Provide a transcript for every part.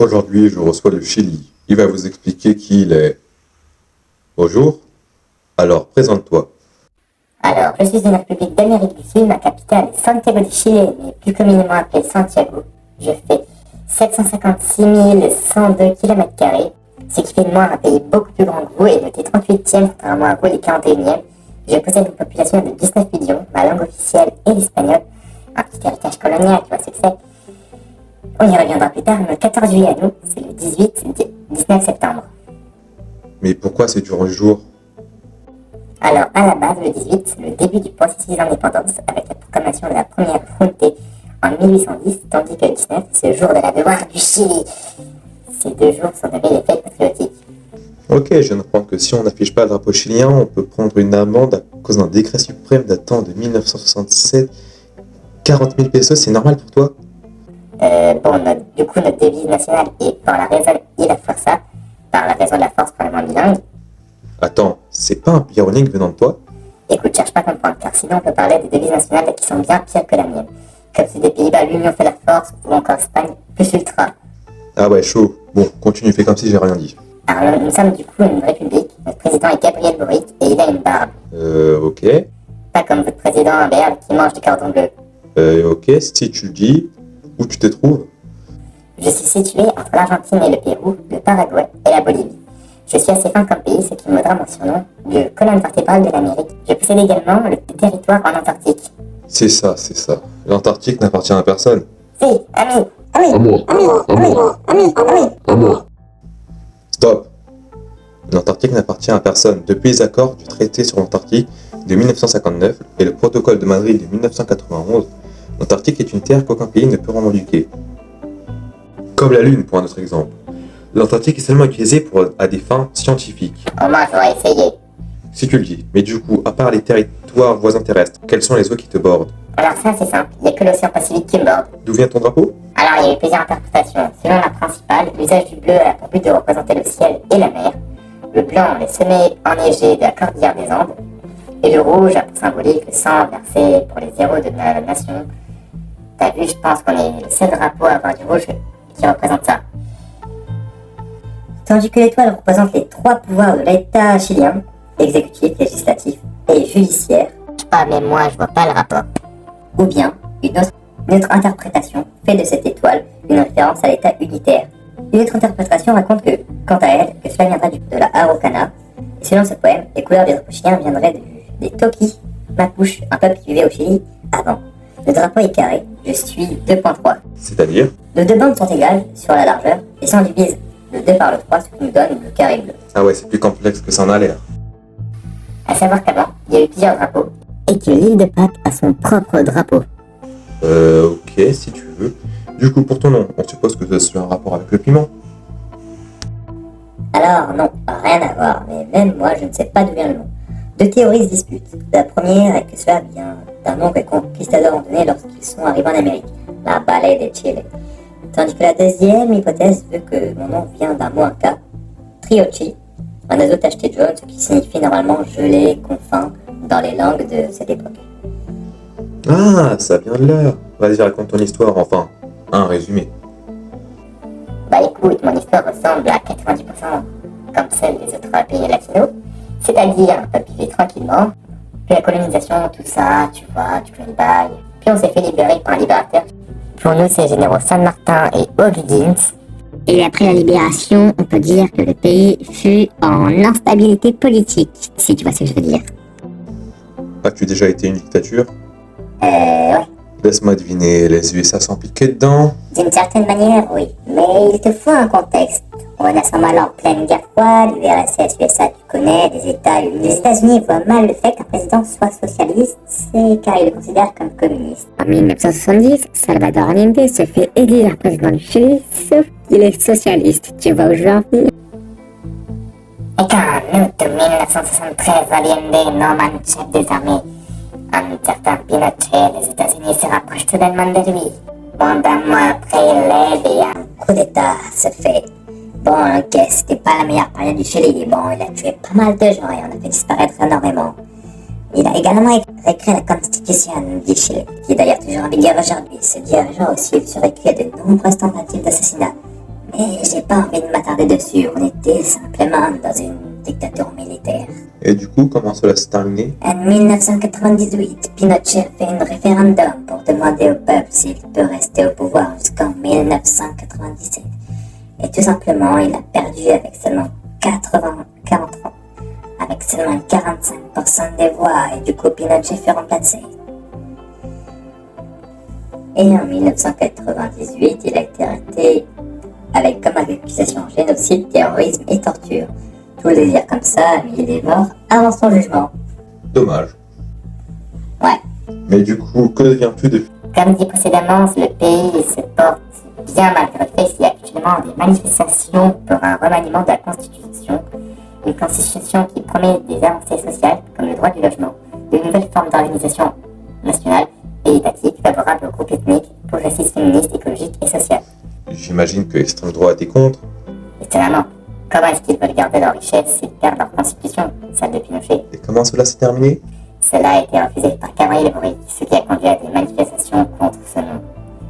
Aujourd'hui, je reçois le Chili. Il va vous expliquer qui il est. Bonjour. Alors, présente-toi. Alors, je suis une république d'Amérique du Sud, ma capitale est Santiago de Chile, mais plus communément appelée Santiago. Je fais 756 102 km², ce qui fait de moi un pays beaucoup plus grand que vous et noté 38e, contrairement à vous les 41e. Je possède une population de 19 millions, ma langue officielle est l'espagnol, un petit héritage colonial, tu vois ce que c'est. On y reviendra plus tard, mais le 14 juillet à nous, c'est le 19 septembre. Mais pourquoi c'est durant le jour? Alors, à la base, le 18, c'est le début du processus d'indépendance avec la proclamation de la première Junte en 1810, tandis que le 19, c'est le jour de la mémoire du Chili. Ces 2 jours sont nommés les fêtes patriotiques. Ok, je viens d'apprendre que si on n'affiche pas le drapeau chilien, on peut prendre une amende à cause d'un décret suprême datant de 1967. 40 000 pesos, c'est normal pour toi? Du coup, notre devise nationale est par la raison et la força, par la raison de la force probablement bilingue. Attends, c'est pas un peu ironique venant de toi? Écoute, cherche pas à comprendre, car sinon on peut parler des devises nationales qui sont bien pires que la mienne. Comme ceux des Pays-Bas, l'Union fait la force, ou encore Espagne, plus ultra. Ah ouais, chaud. Bon, continue, fais comme si j'ai rien dit. Alors nous sommes du coup une république, notre président est Gabriel Boric, et il a une barbe. Ok. Pas comme votre président Imbert qui mange du cordon bleu. Ok, si tu le dis, où tu te trouves? Je suis situé entre l'Argentine et le Pérou, le Paraguay et la Bolivie. Je suis assez fin comme pays, ce qui me vaudra mon surnom de colonne vertébrale de l'Amérique. Je possède également le territoire en Antarctique. C'est ça. L'Antarctique n'appartient à personne. Si, ami. Stop. L'Antarctique n'appartient à personne. Depuis les accords du traité sur l'Antarctique de 1959 et le protocole de Madrid de 1991, l'Antarctique est une terre qu'aucun pays ne peut revendiquer. Comme la Lune, pour un autre exemple. L'Antarctique est seulement utilisé à des fins scientifiques. Au moins, j'aurais essayé. Si tu le dis. Mais du coup, à part les territoires voisins terrestres, quelles sont les eaux qui te bordent? Alors ça, c'est simple. Il n'y a que l'océan Pacifique qui me borde. D'où vient ton drapeau? Alors, il y a eu plusieurs interprétations. Selon la principale, l'usage du bleu a pour but de représenter le ciel et la mer. Le blanc, les sommets enneigés de la cordillère des Andes. Et le rouge a pour symbolique le sang versé pour les héros de la nation. T'as vu, je pense qu'on est le seul drapeau à avoir du rouge qui représente ça. Tandis que l'étoile représente les 3 pouvoirs de l'État chilien, exécutif, législatif et judiciaire. Je sais pas, mais moi je vois pas le rapport. Ou bien, une autre interprétation fait de cette étoile une référence à l'État unitaire. Une autre interprétation raconte que, quant à elle, que cela viendrait de la Araucana. Et selon ce poème, les couleurs des drapeaux chiliens viendraient des Toki, Mapuche, un peuple qui vivait au Chili avant. Le drapeau est carré, je suis 2.3. C'est-à-dire? Nos 2 bandes sont égales sur la largeur, et si on divise le 2 par le 3, ce qui nous donne le carré bleu. Ah ouais, c'est plus complexe que ça en a l'air. À savoir qu'avant, il y a eu plusieurs drapeaux, et que l'île de Pâques a son propre drapeau. Ok, si tu veux. Du coup, pour ton nom, on suppose que ça soit un rapport avec le piment? Alors non, rien à voir, mais même moi je ne sais pas d'où vient le nom. 2 théories se disputent. La première est que cela vient d'un nom que les conquistadors ont donné lorsqu'ils sont arrivés en Amérique, la Baie de Chile. Tandis que la deuxième hypothèse veut que mon nom vient d'un mot inca, Triochi, un oiseau tacheté de jaune, ce qui signifie normalement gelé, confin, dans les langues de cette époque. Ah, ça vient de là. Vas-y, raconte ton histoire, enfin, un résumé. Bah écoute, mon histoire ressemble à 90% comme celle des autres pays latinos, c'est-à-dire un peuple qui vit tranquillement, puis la colonisation, tout ça, tu vois, tu connais le bail, puis on s'est fait libérer par un libérateur. Pour nous, c'est les généraux San Martin et O'Higgins. Et après la libération, on peut dire que le pays fut en instabilité politique, si tu vois ce que je veux dire. As-tu déjà été une dictature? Ouais. Laisse-moi deviner, les USA sont piqués dedans? D'une certaine manière, oui. Mais il te faut un contexte. On est à ce moment-là en pleine guerre froide, l'URSS, USA, tu connais, les États-Unis voient mal le fait qu'un président soit socialiste, c'est car ils le considèrent comme communiste. En 1970, Salvador Allende se fait élire président du Chili, sauf qu'il est socialiste. Tu vois où je veux en venir? Et qu'en août 1973, Allende nomme un chef des armées, un certain Pinochet, les États-Unis se rapprochent soudainement de lui. Bon, d'un mois après, il lève et un coup d'État se fait. Bon, ok, c'était pas la meilleure période du Chili. Bon, il a tué pas mal de gens et on a fait disparaître énormément. Il a également écrit la Constitution du Chili, qui est d'ailleurs toujours en vigueur aujourd'hui. Ce dirigeant a aussi survécu à de nombreuses tentatives d'assassinat. Mais Et j'ai pas envie de m'attarder dessus, on était simplement dans une dictature militaire. Et du coup, comment cela s'est terminé? En 1998, Pinochet fait un référendum pour demander au peuple s'il peut rester au pouvoir jusqu'en 1997. Et tout simplement, il a perdu avec seulement 40 ans, avec seulement 45% des voix, et du coup Pinochet fait remplacer. Et en 1998, il a été arrêté avec comme accusation génocide, terrorisme et torture. Tout le dire comme ça, mais il est mort avant son jugement. Dommage. Ouais. Mais du coup, que deviens-tu depuis? Comme dit précédemment, le pays se porte bien malgré le fait qu'il y a actuellement des manifestations pour un remaniement de la Constitution. Une Constitution qui promet des avancées sociales comme le droit du logement, de nouvelles formes d'organisation nationale et étatique favorables aux groupes ethniques, progressistes, féministes, écologiques et sociales. J'imagine que l'extrême droite est contre. Étonnamment, comment est-ce qu'ils veulent garder leur richesse s'ils perdent leur constitution, celle de Pinochet? Et comment cela s'est terminé? Cela a été refusé par Cabrel et Bourri, ce qui a conduit à des manifestations contre ce nom,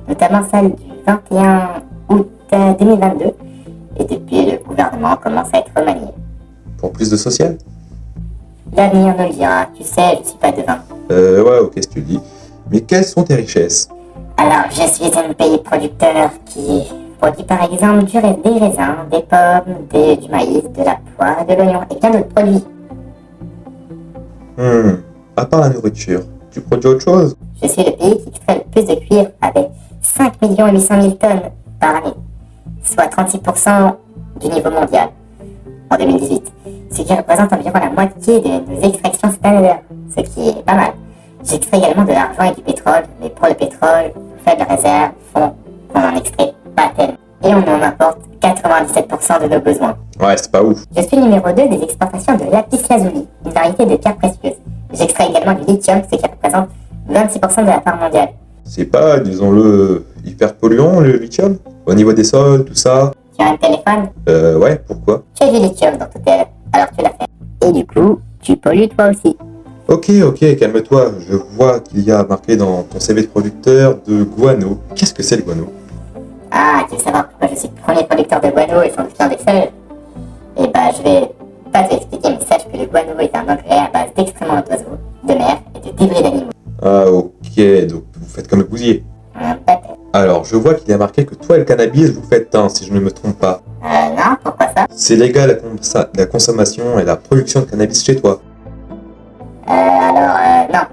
notamment celle du 21 août 2022, et depuis le gouvernement commence à être remanié. Pour plus de social? L'avenir nous le dira, tu sais, je suis pas devin. Ouais, ok, ce que tu dis. Mais quelles sont tes richesses? Alors, je suis un pays producteur qui produit par exemple des raisins, des pommes, du maïs, de la poire, de l'oignon et plein d'autres produits. À part la nourriture, tu produis autre chose? Je suis le pays qui extrait le plus de cuir avec 5 800 000 tonnes par année, soit 36% du niveau mondial en 2018, ce qui représente environ la moitié de nos extractions cette année, ce qui est pas mal. J'extrais également de l'argent et du pétrole, mais pour le pétrole, faibles réserves font qu'on en extrait pas tellement. Et on en importe 97% de nos besoins. Ouais, c'est pas ouf. Je suis numéro 2 des exportations de lapis lazuli, une variété de pierres précieuses. J'extrais également du lithium, ce qui représente 26% de la part mondiale. C'est pas, disons-le, hyper polluant le lithium? Au niveau des sols, tout ça? Tu as un téléphone? Ouais, pourquoi? Tu as du lithium dans ton téléphone, alors tu l'as fait. Et du coup, tu pollues toi aussi. Ok, calme-toi. Je vois qu'il y a marqué dans ton CV de producteur de guano. Qu'est-ce que c'est le guano? Ah, tu veux savoir pourquoi je suis le premier producteur de guano et sans doute l'un des seuls? Eh bah, je vais pas te l'expliquer, mais sache que le guano est un engrais à base d'excréments d'oiseaux, de mer et de débris d'animaux. Ah, ok, donc vous faites comme le bousier. Peut-être. Alors, je vois qu'il y a marqué que toi et le cannabis, vous faites un, si je ne me trompe pas. Non, pourquoi ça? C'est légal la consommation et la production de cannabis chez toi. Non.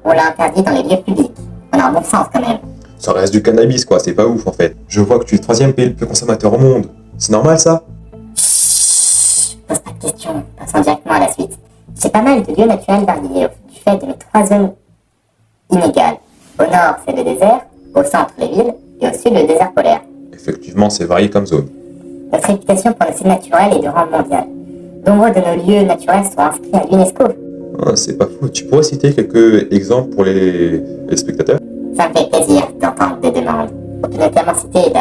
On l'a interdit dans les lieux publics. On a un bon sens quand même. Ça reste du cannabis, quoi, c'est pas ouf en fait. Je vois que tu es le 3e pays le plus consommateur au monde. C'est normal ça? Chut, pose pas de questions, passons directement à la suite. J'ai pas mal de lieux naturels variés du fait de mes 3 zones inégales. Au nord, c'est le désert, au centre, les villes, et au sud, le désert polaire. Effectivement, c'est varié comme zone. Notre réputation pour nos sites naturels est de rang mondial. Nombre de nos lieux naturels sont inscrits à l'UNESCO. Ah, c'est pas fou. Tu pourrais citer quelques exemples pour les spectateurs? Ça me fait plaisir d'entendre des demandes. On peut notamment citer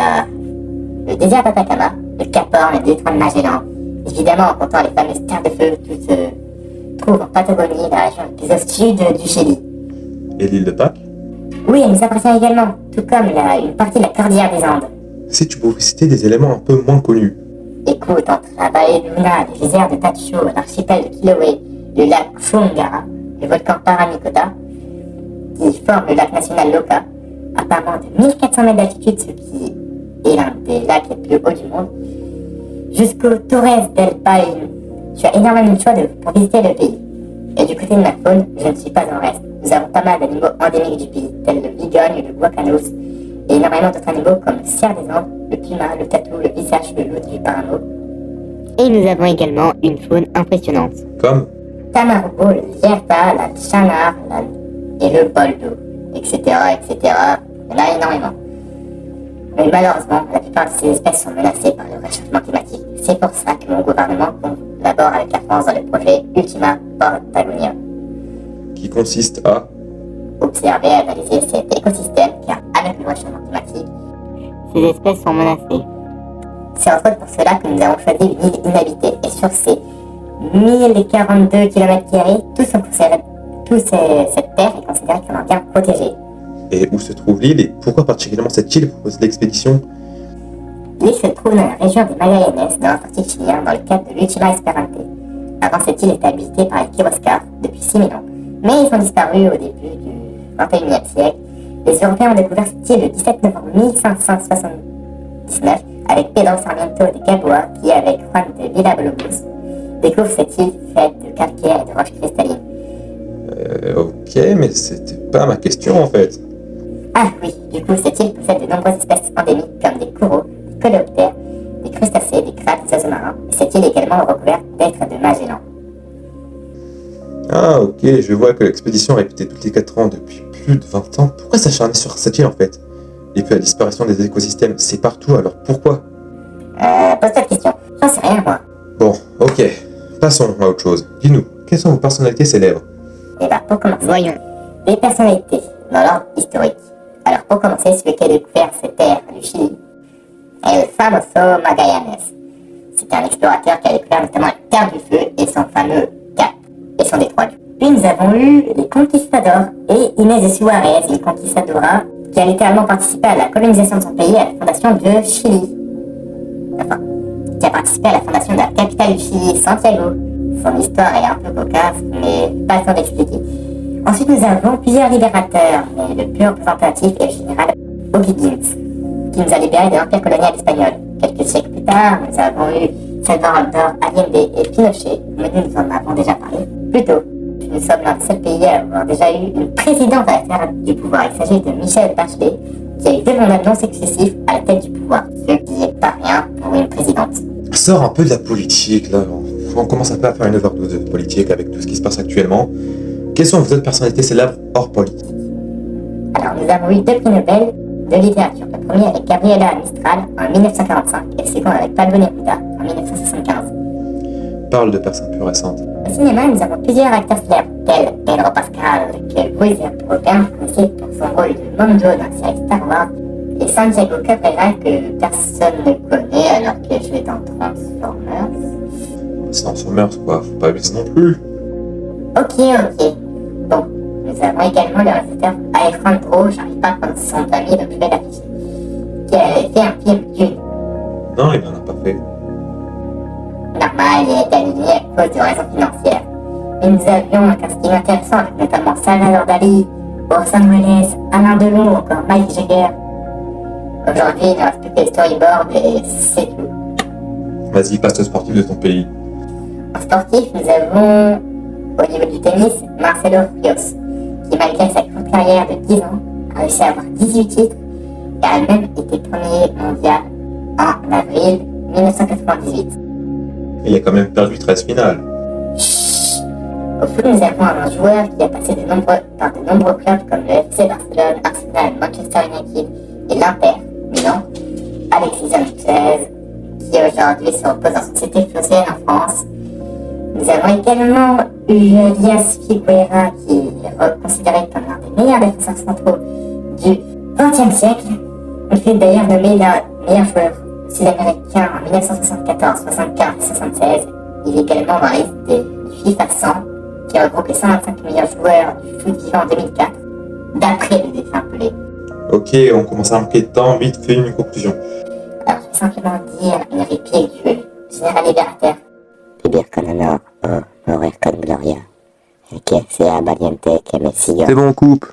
le désert d'Atacama, le Cap Horn et le détroit de Magellan. Évidemment, en comptant les fameuses terres de feu, tout se trouve en Patagonie, la région la plus au sud du Chili. Et l'île de Pâques? Oui, elle nous appartient également, tout comme une partie de la cordillère des Andes. Si tu pouvais citer des éléments un peu moins connus. Écoute, entre la vallée de Luna, le désert de Tacho, l'archipel de Kilauea, le lac Foongara, le volcan Paramikota, qui forme le lac national Loka, apparemment de 1400 mètres d'altitude, ce qui est l'un des lacs les plus hauts du monde, jusqu'au Torres del Paine. Tu as énormément de choix pour visiter le pays. Et du côté de ma faune, je ne suis pas en reste. Nous avons pas mal d'animaux endémiques du pays, tels le bigogne, le guacanos, et énormément d'autres animaux comme le cerf des Andes, le puma, le tatou, le bisache, le loup du paramo. Et nous avons également une faune impressionnante. Comme Tamarugo, le lierta, la chanar, et le boldo, etc., etc. Il y en a énormément. Mais malheureusement, la plupart de ces espèces sont menacées par le réchauffement climatique. C'est pour ça que mon gouvernement collabore avec la France dans le projet Ultima Patagonia, qui consiste à observer et analyser cet écosystème, car avec le réchauffement climatique, ces espèces sont menacées. C'est entre autres pour cela que nous avons choisi une île inhabitée, et sur ces 1042 km², cette terre est considérée comme un bien protégé. Et où se trouve l'île et pourquoi particulièrement cette île propose l'expédition? L'île se trouve dans la région des Magallanes, dans l'Antarctique chilien, dans le cadre de l'Ultima Esperante. Avant, cette île était habitée par les Kiroscars depuis 6000 ans, mais ils sont disparus au début du XXIe siècle. Les Européens ont découvert cette île le 17 novembre 1579 avec Pedro Sarmiento de Gamboa qui, avec Juan de Villalobos, découvre cette île faite de calcaire et de roches cristallines. Ok, mais c'était pas ma question en fait. Ah oui, du coup, cette île possède de nombreuses espèces endémiques comme des coraux, des coléoptères, des crustacés, des crabes, des oiseaux marins. Et cette île est également recouverte d'êtres de Magellan. Ah ok, je vois que l'expédition est répétée tous les 4 ans depuis plus de 20 ans. Pourquoi s'acharner sur cette île en fait? Et puis la disparition des écosystèmes, c'est partout, alors pourquoi? Pose-toi de question. J'en sais rien, moi. Bon, ok, passons à autre chose. Dis-nous, quelles sont vos personnalités célèbres? Et bah, pour commencer, voyons. Les personnalités, dans l'ordre historique. Alors, pour commencer, celui qui a découvert cette terre du Chili est le Famoso Magallanes. C'est un explorateur qui a découvert notamment la Terre du Feu et son fameux Cap et son détroit. Puis nous avons eu les Conquistadors et Inés de Suárez, une conquistadora, qui a littéralement participé à la colonisation de son pays et à la fondation de Chili. Enfin, qui a participé à la fondation de la capitale du Chili, Santiago. Son histoire est un peu cocasse, mais pas le temps d'expliquer. Ensuite, nous avons plusieurs libérateurs, mais le plus représentatif est le général O'Higgins, qui nous a libérés de l'empire colonial espagnol. Quelques siècles plus tard, nous avons eu Salvador Allende et Pinochet, mais nous en avons déjà parlé plus tôt. Nous sommes l'un des seuls pays à avoir déjà eu une présidente à la tête du pouvoir. Il s'agit de Michelle Bachelet, qui a eu 2 mandats non successifs à la tête du pouvoir, ce qui n'est pas rien pour une présidente. Sors un peu de la politique là, on commence un peu à faire une overdose de politique avec tout ce qui se passe actuellement. Quelles sont vos autres personnalités célèbres hors politique? Alors, nous avons eu 2 prix Nobel de littérature. Le premier avec Gabriela Mistral en 1945 et le second avec Pablo Neruda en 1975. Parle de personnes plus récentes. Au cinéma, nous avons plusieurs acteurs célèbres, tels Pedro Pascal, que vous les Européens connaissez pour son rôle de Mondo dans la série Star Wars, et Santiago Cabrera, que personne ne connaît alors qu'il jouait dans Transformers. C'est Transformers quoi, faut pas abuser non plus. Ok. Bon, nous avons également le réalisateur Alejandro, j'arrive pas à prendre son famille, donc je vais l'afficher, qui avait fait un film Dune. Non, il n'en a pas fait. Normal, il est annulé à cause de raisons financières. Mais nous avions un casting intéressant avec notamment Salvador Dali, Orson Welles, Alain Delon ou encore Mike Jagger. Aujourd'hui, il ne reste plus que les storyboards et c'est tout. Vas-y, passe au sportif de ton pays. En sportif, nous avons, au niveau du tennis, Marcelo Rios, qui malgré sa courte carrière de 10 ans, a réussi à avoir 18 titres et a même été premier mondial en avril 1998. Il a quand même perdu 13 finales. Chut. Au foot, nous avons un joueur qui a passé par de nombreux clubs comme le FC Barcelone, Arsenal, Manchester United et l'Inter Milan, Alexis Sanchez, qui aujourd'hui se repose dans son cité phocéenne en France. Nous avons également eu Elias Figueira, qui est considéré comme l'un des meilleurs défenseurs centraux du XXe siècle. Il fut d'ailleurs nommé l'un des meilleurs joueurs sud-américains en 1974, 75 et 76. Il est également dans la liste du FIFA 100, qui regroupe les 125 meilleurs joueurs du foot vivant en 2004, d'après le défunt Pelé. Ok, on commence à manquer de temps, vite, fais une conclusion. Alors, je vais simplement dire une réplique du général libérateur. Vivir con honor o morir con gloria. El que sea valiente que me siga. C'est bon, on coupe.